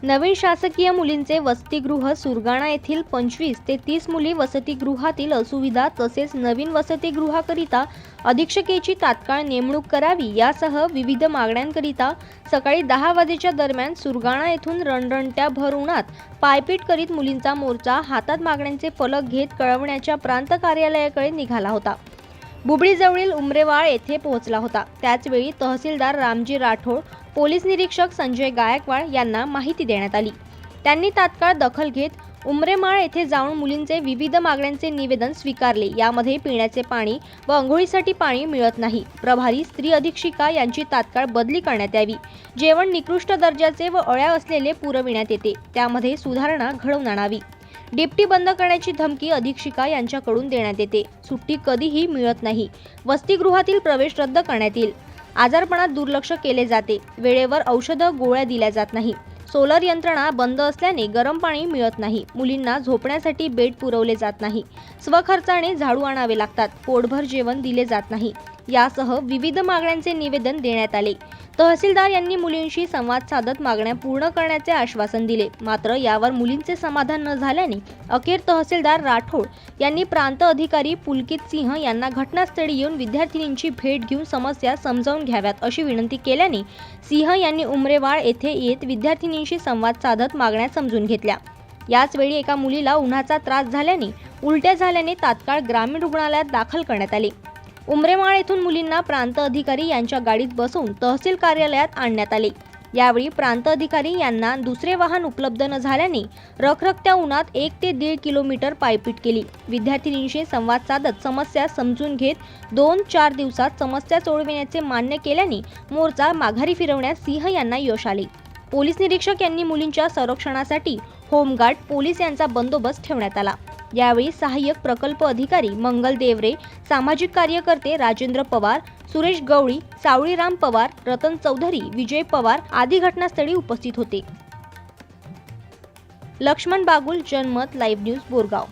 नवीन शासकीय मुलींचे वसतिगृह सुरगाणा येथील 25 ते 30 मुली वसतिगृहातील असुविधा तसेच नवीन वसतिगृहाकरिता अधीक्षकेची तात्काळ नेमणूक करावी यासह विविध मागण्यांकरिता सकाळी 10 वाजेच्या दरम्यान सुरगाणा येथून रणरणत्या भर उन्हात पायपीट करीत मुलींचा मोर्चा हातात मागण्यांचे फलक घेत कळवण्याच्या प्रांत कार्यालयाकडे निघाला होता. बुबळीजवळील उमरेवाळ येथे पोहोचला होता. त्याचवेळी तहसीलदार रामजी राठोड, पोलीस निरीक्षक संजय गायकवाड यांना माहिती देण्यात आली. त्यांनी तात्काळ दखल घेत उमरेमाळ येथे जाऊन मुलींचे विविध मागण्यांचे निवेदन स्वीकारले. यामध्ये पिण्याचे पाणी व अंघोळीसाठी पाणी मिळत नाही, प्रभारी स्त्री अधीक्षिका यांची तात्काळ बदली करण्यात यावी, जेवण निकृष्ट दर्जाचे व अळ्या असलेले पुरविण्यात येते, त्यामध्ये सुधारणा घडवून आणावी, डिप्टी बंद करण्याची धमकी अधीक्षिका यांच्याकडून देण्यात येते, सुट्टी कधीही मिळत नाही, वसतिगृहातील प्रवेश रद्द करण्यात येईल, आजारपणात दुर्लक्ष केले जाते, वेळेवर औषधं गोळ्या दिल्या जात नाही, सोलर यंत्रणा बंद असल्याने गरम पाणी मिळत नाही, मुलींना झोपण्यासाठी बेड पुरवले जात नाही, स्वखर्चाने झाडू आणावे लागतात, पोटभर जेवण दिले जात नाही, यासह विविध मागण्यांचे निवेदन देण्यात आले. तहसीलदार यांनी मुलींशी संवाद साधत मागण्या पूर्ण करण्याचे आश्वासन दिले. मात्र यावर मुलींचे समाधान न झाल्याने अखेर तहसीलदार राठोड यांनी प्रांत अधिकारी पुलकित सिंह यांना घटनास्थळी येऊन विद्यार्थिनींची भेट घेऊन समस्या समजावून घ्याव्यात अशी विनंती केल्याने सिंह यांनी उमरेवाळ येथे येत विद्यार्थिनींशी संवाद साधत मागण्या समजून घेतल्या. याचवेळी एका मुलीला उन्हाचा त्रास झाल्याने उलट्या झाल्याने तात्काळ ग्रामीण रुग्णालयात दाखल करण्यात आले. उमरेमाळ येथून मुलींना प्रांत अधिकारी यांच्या गाडीत बसवून तहसील कार्यालयात आणण्यात आले. यावेळी प्रांत अधिकारी यांना दुसरे वाहन उपलब्ध न झाल्याने रखरखत्या उन्हात 1 ते 1.5 किलोमीटर पायपीट केली. विद्यार्थिनींशी संवाद साधत समस्या समजून घेत 2-4 दिवसात समस्या सोडविण्याचे मान्य केल्याने मोर्चा माघारी फिरवण्यात सिंह यांना यश आले. पोलीस निरीक्षक यांनी मुलींच्या संरक्षणासाठी होमगार्ड पोलीस यांचा बंदोबस्त ठेवण्यात आला. यावेळी सहाय्यक प्रकल्प अधिकारी मंगल देवरे, सामाजिक कार्यकर्ते राजेंद्र पवार, सुरेश गवळी, सावळीराम पवार, रतन चौधरी, विजय पवार आदी घटनास्थळी उपस्थित होते. लक्ष्मण बागुल, जनमत लाईव्ह न्यूज, बोरगाव.